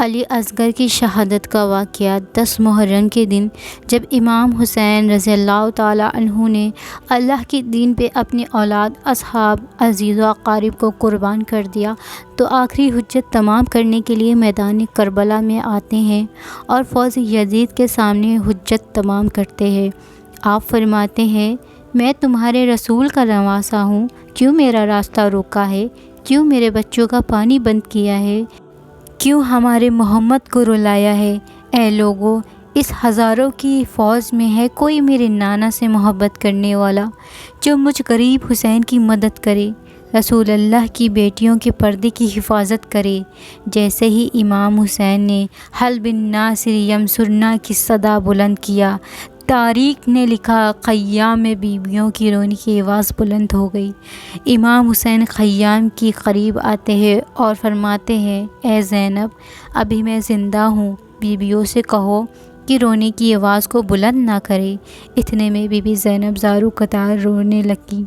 علی اصغر کی شہادت کا واقعہ 10 محرم کے دن جب امام حسین رضی اللہ تعالیٰ عنہ نے اللہ کے دین پہ اپنی اولاد، اصحاب، عزیز و اقارب کو قربان کر دیا تو آخری حجت تمام کرنے کے لیے میدان کربلا میں آتے ہیں اور فوج یزید کے سامنے حجت تمام کرتے ہیں۔ آپ فرماتے ہیں، میں تمہارے رسول کا نواسا ہوں، کیوں میرا راستہ روکا ہے؟ کیوں میرے بچوں کا پانی بند کیا ہے؟ کیوں ہمارے محمد کو رلایا ہے؟ اے لوگو، اس ہزاروں کی فوج میں ہے کوئی میرے نانا سے محبت کرنے والا جو مجھ غریب حسین کی مدد کرے، رسول اللہ کی بیٹیوں کے پردے کی حفاظت کرے۔ جیسے ہی امام حسین نے حل بن ناصر ینصرنا کی صدا بلند کیا، تاریخ نے لکھا خیام میں بیویوں کی رونے کی آواز بلند ہو گئی۔ امام حسین خیام کی قریب آتے ہیں اور فرماتے ہیں، اے زینب، ابھی میں زندہ ہوں، بیویوں سے کہو کہ رونے کی آواز کو بلند نہ کرے۔ اتنے میں بی بی زینب زاروں قطار رونے لگی،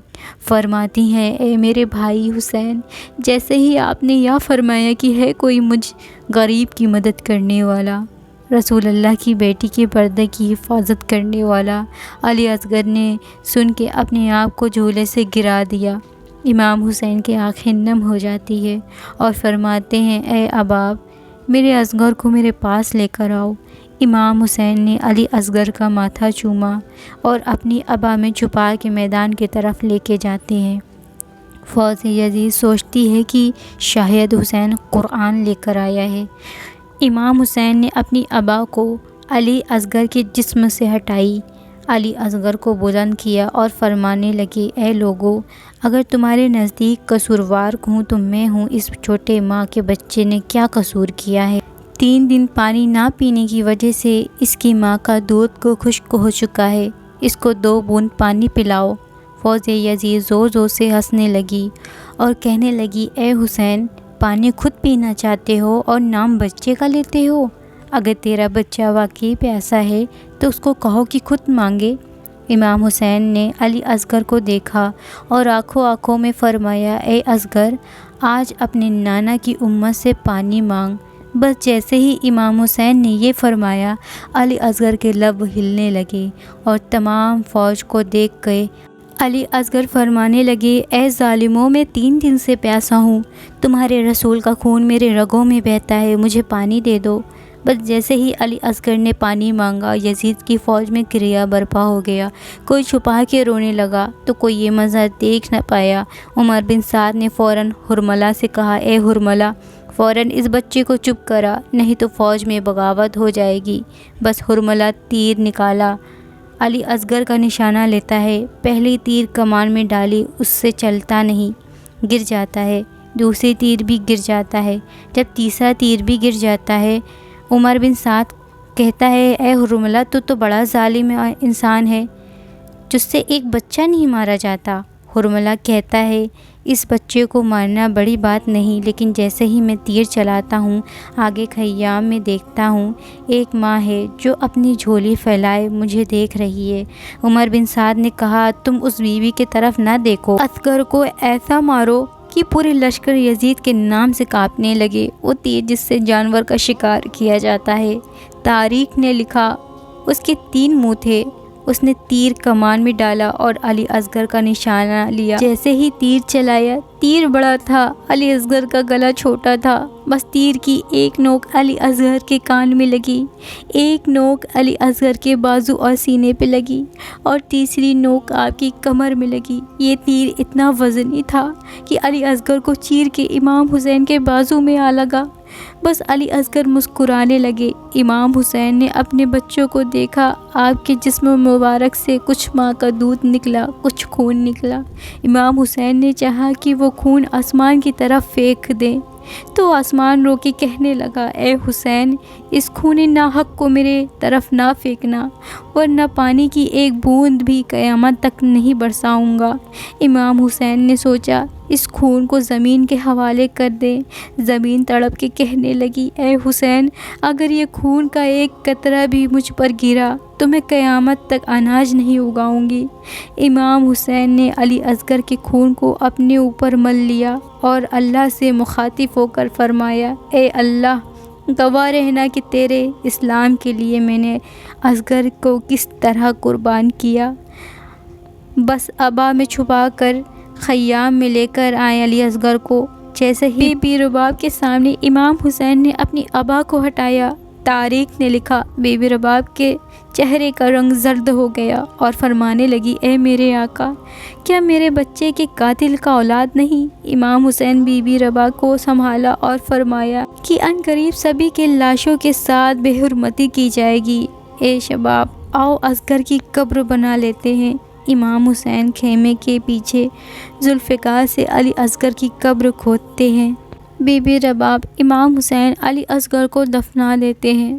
فرماتی ہیں، اے میرے بھائی حسین، جیسے ہی آپ نے یہ فرمایا کہ ہے کوئی مجھ غریب کی مدد کرنے والا، رسول اللہ کی بیٹی کے پردے کی حفاظت کرنے والا، علی اصغر نے سن کے اپنے آپ کو جھولے سے گرا دیا۔ امام حسین کی آنکھیں نم ہو جاتی ہے اور فرماتے ہیں، اے احباب، میرے اصغر کو میرے پاس لے کر آؤ۔ امام حسین نے علی اصغر کا ماتھا چوما اور اپنی عبا میں چھپا کے میدان کی طرف لے کے جاتے ہیں۔ فوج یزید سوچتی ہے کہ شاید حسین قرآن لے کر آیا ہے۔ امام حسین نے اپنی عبا کو علی اصغر کے جسم سے ہٹائی، علی اصغر کو بلند کیا اور فرمانے لگے، اے لوگو، اگر تمہارے نزدیک قصوروار ہوں تو میں ہوں۔ اس چھوٹے ماں کے بچے نے کیا قصور کیا ہے؟ 3 دن پانی نہ پینے کی وجہ سے اس کی ماں کا دودھ کو خشک ہو چکا ہے، اس کو 2 بوند پانی پلاؤ۔ فوج یزید زور زور سے ہنسنے لگی اور کہنے لگی، اے حسین، پانی خود پینا چاہتے ہو اور نام بچے کا لیتے ہو؟ اگر تیرا بچہ واقعی پیاسا ہے تو اس کو کہو کہ خود مانگے۔ امام حسین نے علی اصغر کو دیکھا اور آنکھوں میں فرمایا، اے اصغر، آج اپنے نانا کی امت سے پانی مانگ۔ بس جیسے ہی امام حسین نے یہ فرمایا، علی اصغر کے لب ہلنے لگے اور تمام فوج کو دیکھ کے علی اصغر فرمانے لگے، اے ظالموں، میں 3 دن سے پیاسا ہوں، تمہارے رسول کا خون میرے رگوں میں بہتا ہے، مجھے پانی دے دو۔ بس جیسے ہی علی اصغر نے پانی مانگا، یزید کی فوج میں کریا برپا ہو گیا۔ کوئی چھپا کے رونے لگا تو کوئی یہ منظر دیکھ نہ پایا۔ عمر بن سعد نے فوراً حرملہ سے کہا، اے حرملہ، فوراً اس بچے کو چپ کرا، نہیں تو فوج میں بغاوت ہو جائے گی۔ بس حرملہ تیر نکالا، علی اصغر کا نشانہ لیتا ہے، پہلی تیر کمان میں ڈالی، اس سے چلتا نہیں، گر جاتا ہے، دوسری تیر بھی گر جاتا ہے، جب تیسرا تیر بھی گر جاتا ہے، عمر بن سعد کہتا ہے، اے حرملہ، تو بڑا ظالم انسان ہے، جس سے ایک بچہ نہیں مارا جاتا۔ حرملہ کہتا ہے، اس بچے کو مارنا بڑی بات نہیں، لیکن جیسے ہی میں تیر چلاتا ہوں، آگے خیام میں دیکھتا ہوں ایک ماں ہے جو اپنی جھولی پھیلائے مجھے دیکھ رہی ہے۔ عمر بن سعد نے کہا، تم اس بیوی کی طرف نہ دیکھو، اصغر کو ایسا مارو کہ پورے لشکر یزید کے نام سے کانپنے لگے۔ وہ تیر جس سے جانور کا شکار کیا جاتا ہے، تاریخ نے لکھا اس کے 3 منہ تھے۔ اس نے تیر کمان میں ڈالا اور علی اصغر کا نشانہ لیا۔ جیسے ہی تیر چلایا، تیر بڑا تھا، علی اصغر کا گلا چھوٹا تھا۔ بس تیر کی ایک نوک علی اصغر کے کان میں لگی، ایک نوک علی اصغر کے بازو اور سینے پہ لگی اور تیسری نوک آپ کی کمر میں لگی۔ یہ تیر اتنا وزنی تھا کہ علی اصغر کو چیر کے امام حسین کے بازو میں آ لگا۔ بس علی اصغر مسکرانے لگے۔ امام حسین نے اپنے بچوں کو دیکھا، آپ کے جسم مبارک سے کچھ ماں کا دودھ نکلا، کچھ خون نکلا۔ امام حسین نے چاہا کہ وہ خون آسمان کی طرف پھینک دیں تو آسمان رو کے کہنے لگا، اے حسین، اس خون ناحق کو میرے طرف نہ پھینکنا، ورنہ پانی کی ایک بوند بھی قیامت تک نہیں برساؤں گا۔ امام حسین نے سوچا، اس خون کو زمین کے حوالے کر دیں۔ زمین تڑپ کے کہنے لگی، اے حسین، اگر یہ خون کا ایک قطرہ بھی مجھ پر گرا تو میں قیامت تک اناج نہیں اگاؤں گی۔ امام حسین نے علی اصغر کے خون کو اپنے اوپر مل لیا اور اللہ سے مخاطب ہو کر فرمایا، اے اللہ، گواہ رہنا کہ تیرے اسلام کے لیے میں نے اصغر کو کس طرح قربان کیا۔ بس ابا میں چھپا کر خیام میں لے کر آئے علی اصغر کو۔ جیسے ہی بی بی رباب کے سامنے امام حسین نے اپنی ابا کو ہٹایا، طارق نے لکھا، بی بی رباب کے چہرے کا رنگ زرد ہو گیا اور فرمانے لگی، اے میرے آقا، کیا میرے بچے کے قاتل کا اولاد نہیں؟ امام حسین بی بی رباب کو سنبھالا اور فرمایا کہ ان قریب سبھی کے لاشوں کے ساتھ بے حرمتی کی جائے گی۔ اے شباب، آؤ اصغر کی قبر بنا لیتے ہیں۔ امام حسین خیمے کے پیچھے ذوالفقار سے علی اصغر کی قبر کھودتے ہیں۔ بی بی رباب امام حسین علی اصغر کو دفنا دیتے ہیں۔